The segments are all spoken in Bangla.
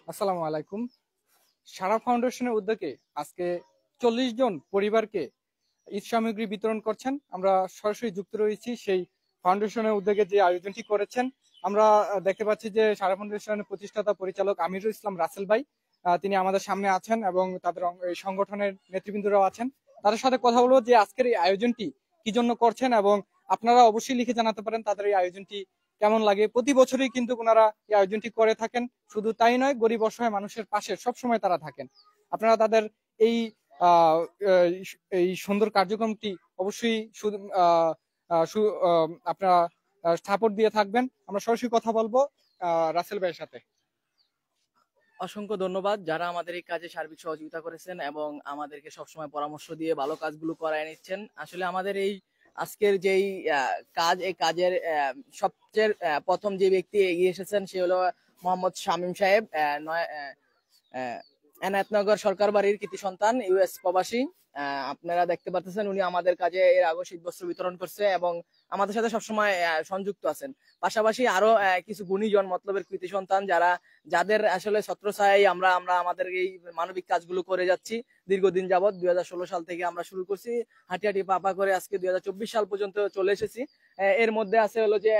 আসসালামু আলাইকুম। সারা ফাউন্ডেশনের উদ্যোগে আজকে 40 জন পরিবারকে ঈদ সামগ্রী বিতরণ করছেন। আমরা সরাসরি যুক্ত রয়েছি সেই ফাউন্ডেশনের উদ্যোগে যে আয়োজনটি করেছেন। আমরা দেখতে পাচ্ছি যে সারা ফাউন্ডেশনের প্রতিষ্ঠাতা পরিচালক আমিরুল ইসলাম রাসেল ভাই তিনি আমাদের সামনে আছেন এবং তাদের এই সংগঠনের নেতৃবৃন্দরাও আছেন। তাদের সাথে কথা বলবো যে আজকের এই আয়োজনটি কি জন্য করছেন এবং আপনারা অবশ্যই লিখে জানাতে পারেন তাদের এই আয়োজনটি কেমন লাগে। প্রতি বছরই কিন্তু ওনারা এই আয়োজনটি করে থাকেন। শুধু তাই নয়, গরিব অসহায় মানুষের পাশে সবসময় তারা থাকেন। আপনারা তাদের এই আহ, এই সুন্দর কার্যক্রমটি অবশ্যই আপনারা সাপোর্ট দিয়ে থাকবেন। আমরা সরাসরি কথা বলবো রাসেল ভাইয়ের সাথে। অসংখ্য ধন্যবাদ যারা আমাদের এই কাজে সার্বিক সহযোগিতা করেছেন এবং আমাদেরকে সবসময় পরামর্শ দিয়ে ভালো কাজগুলো করায় নিচ্ছেন। আসলে আমাদের এই আজকের যেই কাজ, এই কাজের সবচেয়ে প্রথম যে ব্যক্তি এগিয়ে এসেছেন সে হলো মোহাম্মদ শামীম সাহেব, এনায়েতনগর সরকার বাড়ির কৃতি সন্তান, ইউএস প্রবাসী। আপনারা দেখতে পাচ্ছেন উনি আমাদের কাজে এর আগে শীত বস্ত্র বিতরণ করছে এবং আমাদের সাথে সবসময় সংযুক্ত আছেন। পাশাপাশি আরো কিছু গুণীজন মতলবের কৃতি সন্তান যাদের আসলে ছত্রছায়ায় আমরা আমরা আমাদের এই মানবিক কাজগুলো করে যাচ্ছি দীর্ঘদিন যাবৎ। 2016 সাল থেকে আমরা শুরু করছি, হাঁটি হাঁটি পাপা করে আজকে 2024 সাল পর্যন্ত চলে এসেছি। এর মধ্যে আছে হলো যে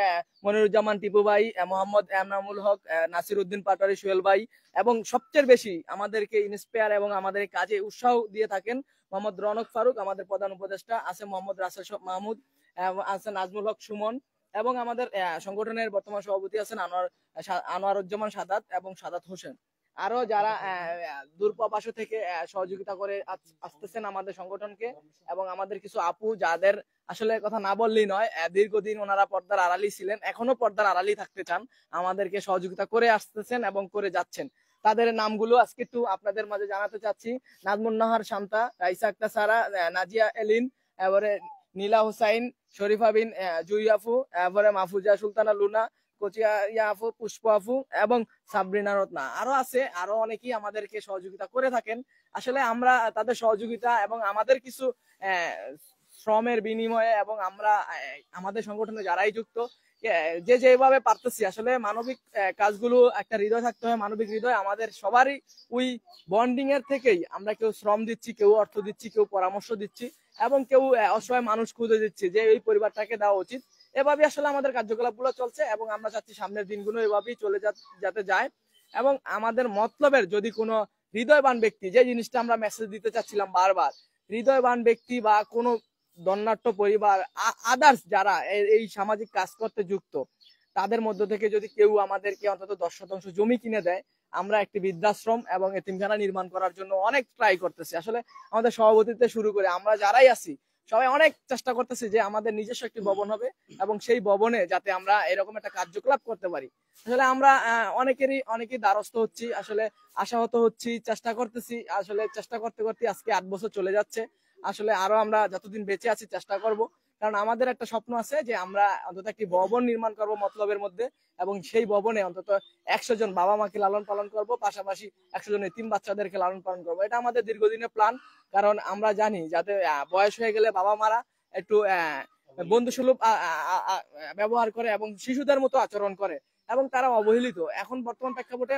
মনিরুজ্জামান টিপু ভাই, মোহাম্মদ এনামুল হক, নাসির উদ্দিন পাটোয়ারি সোহেল ভাই, এবং সবচেয়ে বেশি আমাদেরকে ইন্সপায়ার এবং আমাদের কাজে উৎসাহ দিয়ে থাকেন মোহাম্মদ রনক ফারুক, আমাদের প্রধান উপদেষ্টা। আছে মোহাম্মদ রাসেল মাহমুদ, আছেন নাজমুল হক সুমন, এবং আমাদের সংগঠনের বর্তমান সভাপতি আছেন আনোয়ারুজ্জামান সাদাত এবং সাদাত হোসেন। আরো যারা দূরপ্রবাস থেকে সহযোগিতা করে আসতেছেন আমাদের সংগঠনকে, এবং আমাদের কিছু আপু যাদের আসলে কথা না বললেই নয়, দীর্ঘদিন ওনারা পর্দার আড়ালি ছিলেন, এখনো পর্দার আড়ালি থাকতে চান, আমাদেরকে সহযোগিতা করে আসতেছেন এবং করে যাচ্ছেন। তাদের নামগুলো আজকে একটু আপনাদের মাঝে জানাতে চাচ্ছি। নাজমুন নাহার শান্তা, রাইসা আক্তার সারা, নাজিয়া এলিন, এবারে নীলা হুসাইন, শরীফা বিন জুই আফু, এবারে মাহফুজা সুলতানা লুনা, কোচিয়া আফু, পুষ্প আফু এবং সাবরিনা রত্না। আরো আছে, আরো অনেকেই আমাদেরকে সহযোগিতা করে থাকেন। আসলে আমরা তাদের সহযোগিতা এবং আমাদের কিছু শ্রমের বিনিময়ে এবং আমরা আমাদের সংগঠনে যারাই যুক্ত, যে যেভাবে পারতেছি, আসলে মানবিক কাজগুলো একটা হৃদয় থাকতে হয়, মানবিক হৃদয় আমাদের সবারই। ওই বন্ডিং এর থেকেই আমরা কেউ শ্রম দিচ্ছি, কেউ অর্থ দিচ্ছি, কেউ পরামর্শ দিচ্ছি, এবং কেউ অসহায় মানুষ খুঁজে দিচ্ছি যে এই পরিবারটাকে দেওয়া উচিত। এভাবে আসলে আমাদের কার্যকলাপ গুলো চলছে এবং আমরা চাচ্ছি সামনের দিনগুলো এভাবেই চলে যাতে যায়। এবং আমাদের মতলবের যদি কোনো হৃদয়বান ব্যক্তি, যে জিনিসটা আমরা মেসেজ দিতে চাচ্ছিলাম বারবার, হৃদয়বান ব্যক্তি বা কোনো দন্নাট্য পরিবার, আদার্স যারা এই সামাজিক কাজ করতে যুক্ত, তাদের মধ্য থেকে যদি কেউ আমাদেরকে অন্তত 10% জমি কিনে দেয়, আমরা একটি বৃদ্ধাশ্রম এবং এতিমখানা নির্মাণ করার জন্য অনেক ট্রাই করতেছি। আসলে আমাদের সভাপতিত্বে শুরু করে আমরা যারাই আছি সবাই অনেক চেষ্টা করতেছি যে আমাদের নিজস্ব একটি ভবন হবে এবং সেই ভবনে যাতে আমরা এরকম একটা কার্যকলাপ করতে পারি। আসলে আমরা অনেকেই দ্বারস্থ হচ্ছি, আসলে আশাহত হচ্ছি, চেষ্টা করতেছি। আসলে চেষ্টা করতে করতে আজকে 8 বছর চলে যাচ্ছে। আসলে আরো আমরা যতদিন বেঁচে আছি চেষ্টা করব, কারণ আমাদের একটা স্বপ্ন আছে যে আমরা অন্তত একটি ভবন নির্মাণ করব মতলবের মধ্যে, এবং সেই ভবনে অন্তত 100 জন বাবা মাকে লালন পালন করব, পাশাপাশি 100 জন এতিম বাচ্চাদেরকে লালন পালন করব। এটা আমাদের দীর্ঘদিনের প্ল্যান। কারণ আমরা জানি যাতে বয়স হয়ে গেলে বাবা মারা একটু বন্ধুসুলভ ব্যবহার করে এবং শিশুদের মতো আচরণ করে, এবং তারা অবহেলিত। এখন বর্তমান প্রেক্ষাপটে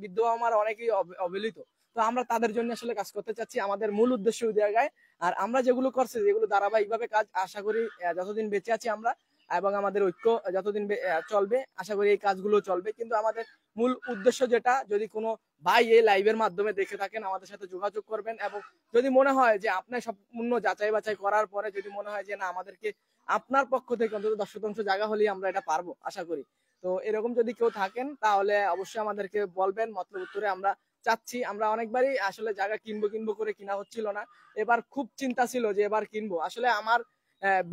বৃদ্ধ বাবা মারা অনেকেই অবহেলিত। তো আমরা তাদের জন্য আসলে কাজ করতে চাচ্ছি, আমাদের মূল উদ্দেশ্য ওই জায়গায়। আর আমরা যেগুলো করছি, যেগুলো ধারাবাহিকভাবে কাজ, আশা করি যতদিন বেঁচে আছি আমরা এবং আমাদের ঐক্য যতদিন চলবে, আশা করি এই কাজগুলো চলবে। কিন্তু আমাদের মূল উদ্দেশ্য যেটা, যদি কোনো ভাই এই লাইভের মাধ্যমে দেখে থাকেন, আমাদের সাথে যোগাযোগ করবেন, এবং যদি মনে হয় যে আপনার সম্পূর্ণ যাচাই বাছাই করার পরে যদি মনে হয় যে না, আমাদেরকে আপনার পক্ষ থেকে অন্তত 10% জায়গা হলেই আমরা এটা পারবো, আশা করি। তো এরকম যদি কেউ থাকেন তাহলে অবশ্যই আমাদেরকে বলবেন। মতলব উত্তরে আমরা চাচ্ছি, আমরা অনেকবারই আসলে জায়গা কিনবো করে কিনা হচ্ছিল না। এবার খুব চিন্তা ছিল যে এবার কিনবো। আসলে আমার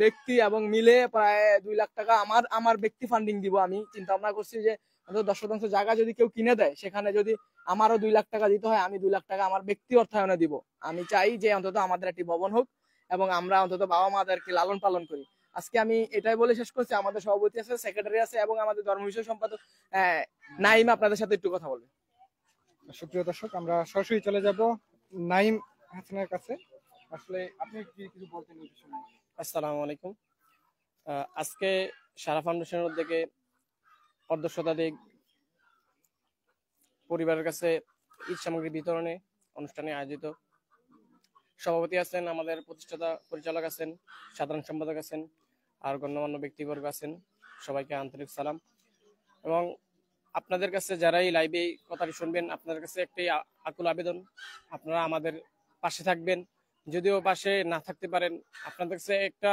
ব্যক্তি এবং মিলে প্রায় 2 লাখ টাকা আমার ব্যক্তি ফান্ডিং দিব। আমি চিন্তা ভাবনা করছি যে অন্তত 10% জায়গা যদি কেউ কিনে দেয়, সেখানে যদি আমারও 2 লাখ টাকা দিতে হয়, আমি 2 লাখ টাকা আমার ব্যক্তি অর্থায়নে দিব। আমি চাই যে অন্তত আমাদের একটি ভবন হোক এবং আমরা অন্তত বাবা মাদেরকে লালন পালন করি। আজকে আমি এটাই বলে শেষ করছি। আমাদের সভাপতি আছে, সেক্রেটারি আছে এবং আমাদের ধর্ম বিষয় সম্পাদক নাইম আপনাদের সাথে একটু কথা বলবে। সুপ্রিয় দর্শক, আমরা সরাসরি চলে যাব নাইম হাসানের কাছে। আসলে আপনি কি কিছু বলতেন এই বিষয়ে? আসসালামু আলাইকুম। আজকে সারা ফাউন্ডেশনের উদ্যোগে অর্ধশতাধিক পরিবারের কাছে ঈদ সামগ্রী বিতরণে অনুষ্ঠানে আয়োজিত। সভাপতি আছেন, আমাদের প্রতিষ্ঠাতা পরিচালক আছেন, সাধারণ সম্পাদক আছেন, আর গণ্যমান্য ব্যক্তিবর্গ আছেন। সবাইকে আন্তরিক সালাম। এবং আপনাদের কাছে যারা এই লাইভে কথাটি শুনবেন, আপনাদের কাছে একটি আকুল আবেদন, আপনারা আমাদের পাশে থাকবেন। যদিও পাশে না থাকতে পারেন, আপনাদের কাছে একটা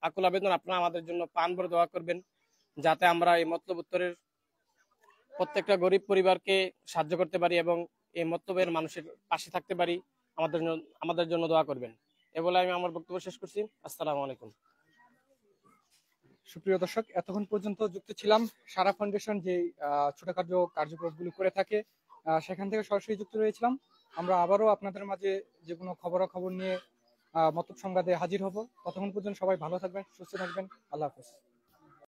আকুল আবেদন, আপনারা আমাদের জন্য প্রাণ ভরে দোয়া করবেন, যাতে আমরা এই মতলব উত্তরের প্রত্যেকটা গরিব পরিবারকে সাহায্য করতে পারি এবং এই মতলবের মানুষের পাশে থাকতে পারি। আমাদের জন্য দোয়া করবেন। এ বলে আমি আমার বক্তব্য শেষ করছি। আসসালামু আলাইকুম। সুপ্রিয় দর্শক, এতক্ষণ পর্যন্ত যুক্ত ছিলাম সারা ফাউন্ডেশন যে ছোটখাটো কার্যক্রমগুলো করে থাকে, সেখান থেকে সরাসরি যুক্ত রয়েছিলাম। আমরা আবারও আপনাদের মাঝে যে কোনো খবরাখবর নিয়ে মতলব সংবাদে হাজির হব। ততক্ষণ পর্যন্ত সবাই ভালো থাকবেন, সুস্থ থাকবেন। আল্লাহ হাফেজ।